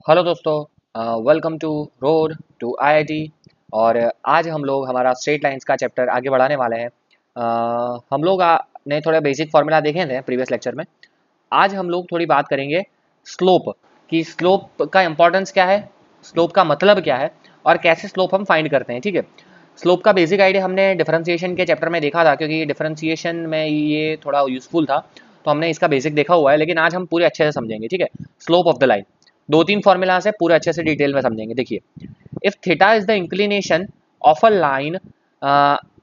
Hello दोस्तों, welcome to road to IIT. और आज हम लोग हमारा स्ट्रेट लाइंस का चैप्टर आगे बढ़ाने वाले हैं। हम लोग ने थोड़े बेसिक फार्मूला देखे थे प्रीवियस लेक्चर में। आज हम लोग थोड़ी बात करेंगे स्लोप की। स्लोप का इंपॉर्टेंस क्या है, स्लोप का मतलब क्या है और कैसे स्लोप हम फाइंड करते हैं। ठीक है, स्लोप का बेसिक आइडिया हमने डिफरेंशिएशन के चैप्टर में देखा था, क्योंकि डिफरेंशिएशन में ये थोड़ा यूजफुल था, तो हमने इसका बेसिक देखा हुआ है। लेकिन आज हम पूरे अच्छे से समझेंगे। ठीक है, स्लोप ऑफ द लाइन दो तीन फॉर्मूला से पूरे अच्छे से डिटेल में समझेंगे। देखिए, if theta is the inclination of a line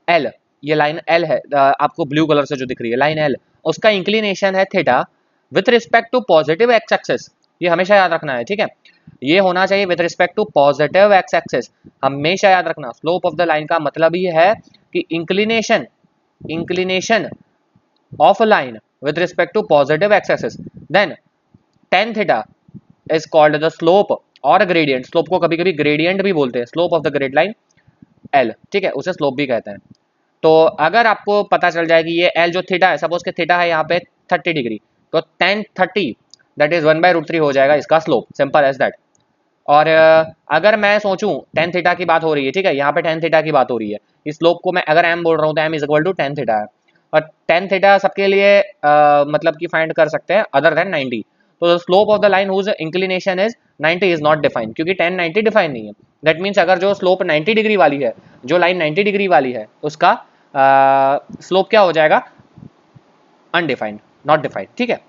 L, ये लाइन एल है, आपको ब्लू कलर से जो दिख रही है लाइन एल, उसका इंक्लिनेशन है theta with respect to positive X axis. ये हमेशा याद रखना है। ठीक है, ये होना चाहिए with respect to positive X axis, हमेशा याद रखना। स्लोप ऑफ द लाइन का मतलब ही है कि inclination inclination of a line with respect to positive X axis, then tan theta is called the slope और ग्रेडियंट। स्लोप को कभी कभी ग्रेडियंट भी बोलते हैं। Slope of the grade line L, ठीक है, उसे स्लोप भी कहते हैं। तो अगर आपको पता चल जाए कि ये एल जो थीटा है, सपोज के थीटा है यहाँ पे 30 डिग्री, तो टेन 30 दैट इज 1/√3 हो जाएगा इसका स्लोप, सिंपल एज दैट। और अगर मैं सोचूं टेन थीटा की बात हो रही है, ठीक है, यहाँ पे टेन थीटा की बात हो रही है, इस स्लोप को मैं अगर एम बोल रहा हूँ तो M is equal to tan theta है। और टेन थीटा सबके लिए मतलब कि फाइंड कर सकते हैं अदर देन 90। तो slope of the line whose inclination is 90 is not defined, क्योंकि 10 90 डिफाइन नहीं है। दैट मीन्स अगर जो स्लोप 90 डिग्री वाली है, जो लाइन 90 डिग्री वाली है, उसका स्लोप क्या हो जाएगा, अनडिफाइंड, नॉट डिफाइंड। ठीक है,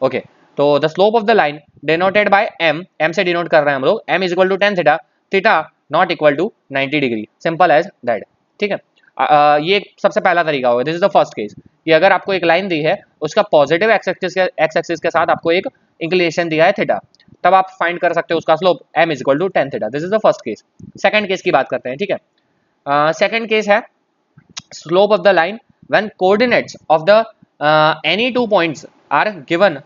ओके। तो the slope of the line denoted by M, M से डिनोट कर रहे हैं हम लोग, M is equal to tan theta, theta not equal to 90 degree, simple as that. ठीक है, ये सबसे पहला तरीका होगा। This is the first case कि अगर आपको एक लाइन दी है, उसका पॉजिटिव एक्स एक्सिस के साथ आपको एक इंक्लिनेशन दिया है थीटा, तब आप फाइंड कर सकते हो उसका slope M is equal to tan theta. This is the first case. Second case की बात करते हैं। ठीक है, सेकंड केस है slope of the line when coordinates of the any two points are given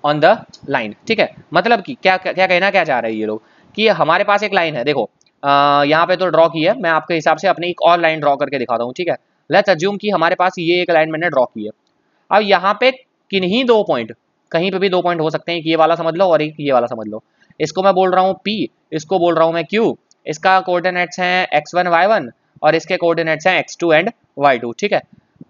on the line। ठीक है, मतलब कि क्या क्या कहना क्या चाह रहे हैं ये लोग, कि हमारे पास एक लाइन है, देखो यहाँ पे तो ड्रॉ की है, मैं आपके हिसाब से अपनी एक और लाइन ड्रॉ करके दिखाता हूँ। ठीक है, लेट्स अज्यूम कि हमारे पास ये एक लाइन मैंने ड्रॉ की है। अब यहाँ पे किन्हीं दो पॉइंट, कहीं पे भी दो पॉइंट हो सकते हैं, ये वाला समझ लो और एक ये वाला समझ लो। इसको मैं बोल रहा हूँ P, इसको बोल रहा हूँ मैं Q। इसका कोऑर्डिनेट्स हैं x1 y1 और इसके कोऑर्डिनेट्स हैं x2 एंड y2। ठीक है,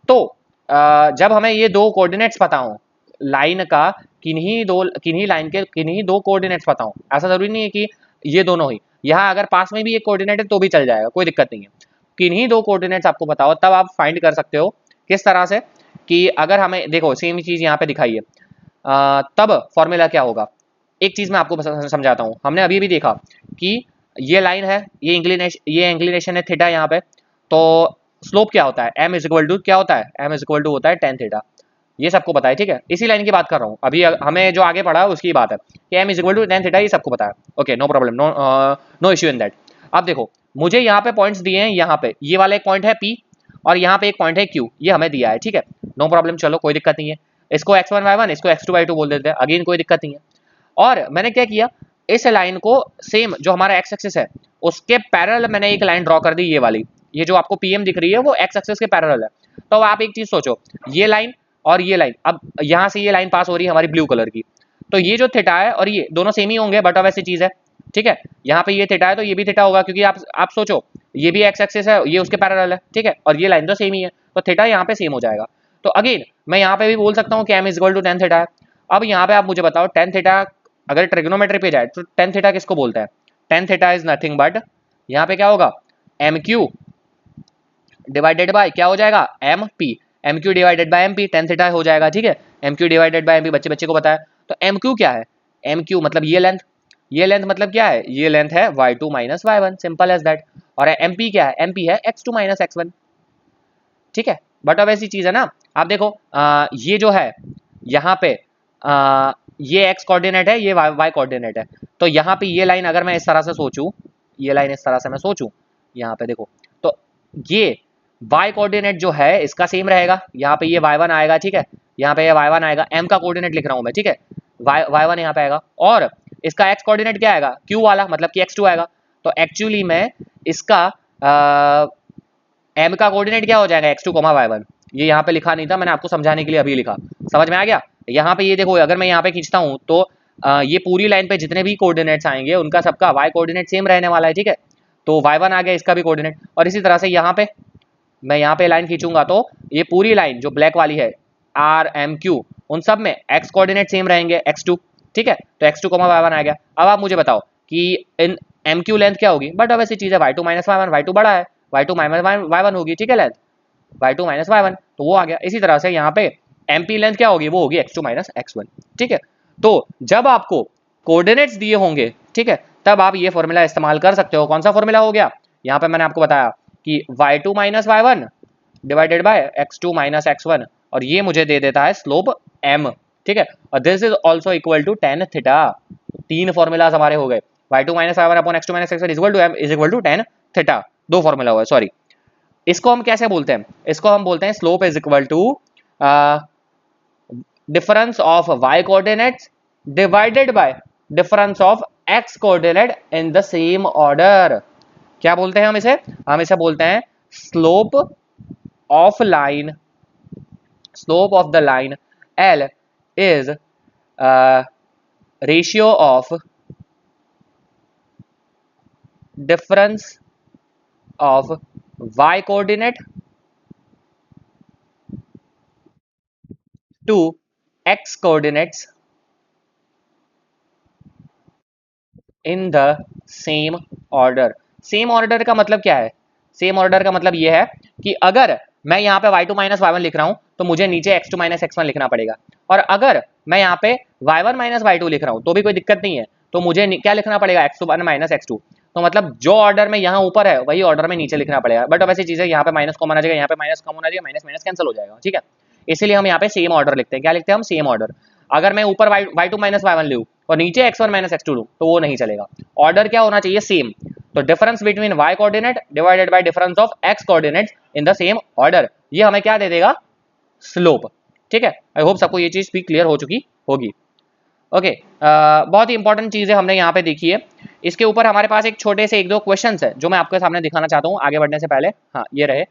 तो जब हमें ये दो कोऑर्डिनेट्स पता हो लाइन का, किन्हीं लाइन के किन्हीं दो कोऑर्डिनेट्स पता हो, ऐसा जरूरी नहीं है कि ये दोनों ही, यहाँ अगर पास में भी एक कोऑर्डिनेट है तो भी चल जाएगा, कोई दिक्कत नहीं है। किन्हीं दो कोऑर्डिनेट्स आपको पता हो, तब आप फाइंड कर सकते हो। किस तरह से, कि अगर हमें देखो सेम चीज यहाँ पे दिखाई है, तब फॉर्मूला क्या होगा, एक चीज मैं आपको समझाता हूँ। हमने अभी भी देखा कि ये लाइन है, ये इंक्लिनेशन है थीटा यहाँ पे, तो स्लोप क्या होता है, एम इज इक्वल टू क्या होता है, एम इज इक्वल टू होता है टेन थीटा। ये सबको पता है। ठीक है, इसी लाइन की बात कर रहा हूँ अभी, हमें जो आगे पढ़ा है उसकी बात है कि M is equal to tan theta, ये सबको पता है। Okay, no problem, no issue in that. अब देखो, मुझे यहाँ पे पॉइंट्स दिए हैं, यहाँ पे ये वाला एक पॉइंट है P और यहाँ पे एक पॉइंट है Q, ये हमें दिया है। ठीक है, नो प्रॉब्लम, चलो कोई दिक्कत नहीं है। इसको x1 y1, इसको x2 y2 बोल देते हैं, अगेन कोई दिक्कत नहीं है। और मैंने क्या किया, इस लाइन को सेम जो हमारा एक्स एक्सिस है उसके पैरेलल मैंने एक लाइन ड्रॉ कर दी, ये वाली, ये जो आपको पीएम दिख रही है वो एक्स एक्सिस के पैरेलल है। तो आप एक चीज सोचो, ये लाइन और ये लाइन, अब यहाँ से ये लाइन पास हो रही है हमारी ब्लू कलर की, तो ये जो थीटा है और ये दोनों सेम ही होंगे, बट अब ऐसी चीज है। ठीक है, यहाँ पे ये थीटा है तो ये भी थीटा होगा, क्योंकि आप सोचो ये भी एक्स एक्सिस है, ये उसके पैरेलल है। ठीक है, और ये लाइन तो सेम ही है, तो थीटा यहाँ पे सेम हो जाएगा। तो अगेन मैं यहाँ पे भी बोल सकता हूँ कि M is equal to tan theta है। अब यहाँ पे आप मुझे बताओ टेन थीटा अगर ट्रिग्नोमेट्री पे जाए तो टेन थीटा किसको बोलता है, ten theta is nothing but, यहाँ पे क्या होगा, एम क्यू डिवाइडेड बाय क्या हो जाएगा, M P, M Q divided by M P, tan theta हो जाएगा। ठीक है, M Q divided by M P बच्चे बच्चे को पता है। तो एम क्यू क्या है, एम क्यू मतलब ये लेंथ, ये लेंथ मतलब क्या है, ये लेंथ है y2 minus y1, simple as that. और एम पी क्या है, एम पी है x2 माइनस x1। ठीक है, बट अब ऐसी चीज है ना, आप देखो ये जो है यहाँ पे ये x कोऑर्डिनेट है, ये y कोऑर्डिनेट है। तो यहाँ पे ये लाइन अगर मैं इस तरह से सोचूं, ये लाइन इस तरह से मैं सोचूं, यहाँ पे देखो, तो ये y कोऑर्डिनेट जो है इसका सेम रहेगा, यहाँ पे ये y1 आएगा। ठीक है, यहाँ पे ये y1 आएगा, m का कोऑर्डिनेट लिख रहा हूँ मैं। ठीक है, y1 यहाँ पे आएगा, और इसका x कोऑर्डिनेट क्या आएगा, q वाला, मतलब कि x2 आएगा। तो एक्चुअली में इसका m का कोऑर्डिनेट क्या हो जाएगा, x2 y1। ये यहाँ पे लिखा नहीं था, मैंने आपको समझाने के लिए अभी लिखा, समझ में आ गया। यहाँ पे ये देखो, अगर मैं यहाँ पे खींचता हूँ तो ये पूरी लाइन पे जितने भी कोऑर्डिनेट्स आएंगे उनका सबका y कोऑर्डिनेट सेम रहने वाला है, ठीक है। तो y1 आ गया, इसका भी कोऑर्डिनेट। और इसी तरह से यहाँ पे मैं यहाँ पे लाइन खींचूंगा तो ये पूरी लाइन जो ब्लैक वाली है आर एम क्यू, उन सब में x कोऑर्डिनेट सेम रहेंगे, x2, ठीक है। तो x2 y1 आ गया। अब आप मुझे बताओ कि इन एम क्यू लेंथ क्या होगी, बट वैसी चीज है y2 माइनस y1, y2 बड़ा है, y2 माइनस y1 होगी, ठीक है, लेंथ y2 माइनस y1, तो वो आ गया। इसी तरह से यहाँ पे एमपी लेंथ क्या होगी, वो होगी x2 माइनस x1, ठीक है। तो जब आपको कोऑर्डिनेट्स दिए होंगे, ठीक है, तब आप ये फॉर्मूला इस्तेमाल कर सकते हो। कौन सा फॉर्मूला हो गया, यहाँ पे मैंने आपको बताया कि y2 minus y1 divided by x2 minus x1, और ये मुझे दे देता है स्लोप m, ठीक है। और this is also equal to tan theta. तीन फॉर्मूलाज हमारे हो गए, y2 minus y1 upon x2 minus x1 equal to m is equal to tan theta. दो फॉर्मूला हुआ, सॉरी। इसको हम कैसे बोलते हैं, इसको हम बोलते हैं slope is equal to difference of y coordinates divided by difference of x coordinate in the same order. क्या बोलते हैं हम इसे बोलते हैं slope of line, slope of the line L is ratio of difference of y coordinate to x coordinates in the same order। Same order का मतलब क्या है, सेम ऑर्डर का मतलब ये है कि अगर मैं यहाँ पे y2 माइनस y1 लिख रहा हूँ तो मुझे नीचे x2 माइनस x1 लिखना पड़ेगा, और अगर मैं यहाँ पे y1 माइनस y2 लिख रहा हूँ तो भी कोई दिक्कत नहीं है, तो मुझे क्या लिखना पड़ेगा, x1 माइनस x2। तो मतलब जो ऑर्डर में यहाँ ऊपर है वही ऑर्डर में नीचे लिखना पड़ेगा। बट अब ऐसी चीज़ है, यहाँ पे माइनस कॉमन आ जाएगा, यहाँ पे माइनस कॉमन आ जाएगा, माइनस माइनस कैंसिल हो जाएगा, ठीक है। इसीलिए हम यहाँ पे सेम ऑर्डर लिखते हैं। क्या लिखते हैं हम, सेम ऑर्डर। अगर मैं ऊपर y2 माइनस y1 लूँ और नीचे x1 माइनस x2 लूँ तो वो नहीं चलेगा। ऑर्डर क्या होना चाहिए, सेम। तो difference between y coordinate divided by difference of x coordinate in the same order, ये हमें क्या दे देगा, स्लोप, ठीक है। आई होप सबको ये चीज भी क्लियर हो चुकी होगी। ओके, बहुत ही इंपॉर्टेंट चीजें हमने यहाँ पे देखी है। इसके ऊपर हमारे पास एक छोटे से एक दो क्वेश्चंस है जो मैं आपके सामने दिखाना चाहता हूँ आगे बढ़ने से पहले। हाँ, ये रहे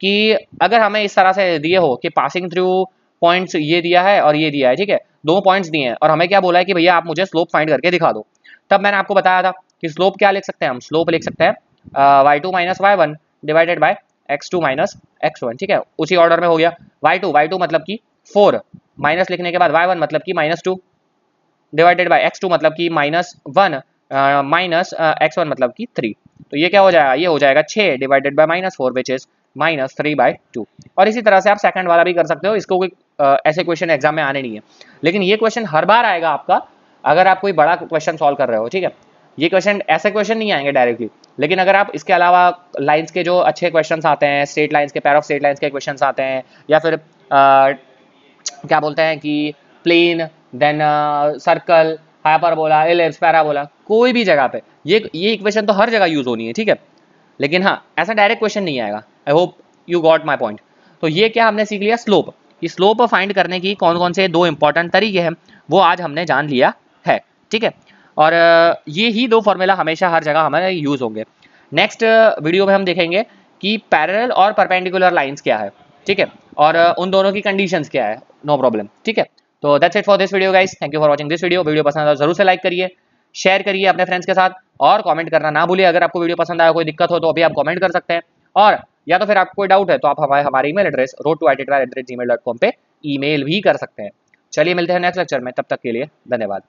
कि अगर हमें इस तरह से दिए हो कि पासिंग थ्रू पॉइंट्स ये दिया है और ये दिया है, ठीक है, दो पॉइंट्स दिए हैं और हमें क्या बोला है कि भैया आप मुझे स्लोप फाइंड करके दिखा दो। तब मैंने आपको बताया था कि स्लोप क्या लिख सकते हैं हम, स्लोप लिख सकते हैं y2 minus y1 divided by x2 minus x1, ठीक है। उसी ऑर्डर में हो गया। y2 मतलब कि 4, माइनस लिखने के बाद y1 मतलब कि -2 डिवाइडेड बाय x2 मतलब कि -1 माइनस x1 मतलब कि 3। तो ये क्या हो जाएगा, ये हो जाएगा 6 डिवाइडेड बाय -4 विच इज -3/2। और इसी तरह से आप सेकंड वाला भी कर सकते हो। इसको कोई ऐसे क्वेश्चन एग्जाम में आने नहीं है, लेकिन ये क्वेश्चन हर बार आएगा आपका अगर आप कोई बड़ा क्वेश्चन सॉल्व कर रहे हो, ठीक है। ये क्वेश्चन ऐसे क्वेश्चन नहीं आएंगे डायरेक्टली, लेकिन अगर आप इसके अलावा लाइंस के जो अच्छे क्वेश्चन आते हैं, स्ट्रेट लाइंस के, पैर ऑफ स्ट्रेट लाइंस के क्वेश्चन आते हैं, या फिर क्या बोलते हैं कि plane, then circle, hyperbola, ellipse, parabola, कोई भी जगह पे ये इक्वेशन तो हर जगह यूज होनी है, ठीक है। लेकिन हाँ, ऐसा डायरेक्ट क्वेश्चन नहीं आएगा। I hope you got my point. तो ये क्या हमने सीख लिया, स्लोप। कि स्लोप फाइंड करने की कौन कौन से दो इंपॉर्टेंट तरीके हैं वो आज हमने जान लिया है, ठीक है। और ये ही दो फॉर्मूला हमेशा हर जगह हमारे यूज होंगे। नेक्स्ट वीडियो में हम देखेंगे कि पैरेलल और परपेंडिकुलर लाइंस क्या है, ठीक है, और उन दोनों की कंडीशंस क्या है, नो प्रॉब्लम, ठीक है। तो that's it for this video guys, thank you for watching this video. Video पसंद आया जरूर से लाइक करिए, शेयर करिए अपने फ्रेंड्स के साथ, और कमेंट करना ना भूलिए। अगर आपको वीडियो पसंद आया, कोई दिक्कत हो तो अभी आप कमेंट कर सकते हैं, और या तो फिर आपको कोई डाउट है तो आप हमारे ईमेल एड्रेस road2itr@gmail.com पे ईमेल भी कर सकते हैं। चलिए मिलते हैं नेक्स्ट लेक्चर में, तब तक के लिए धन्यवाद।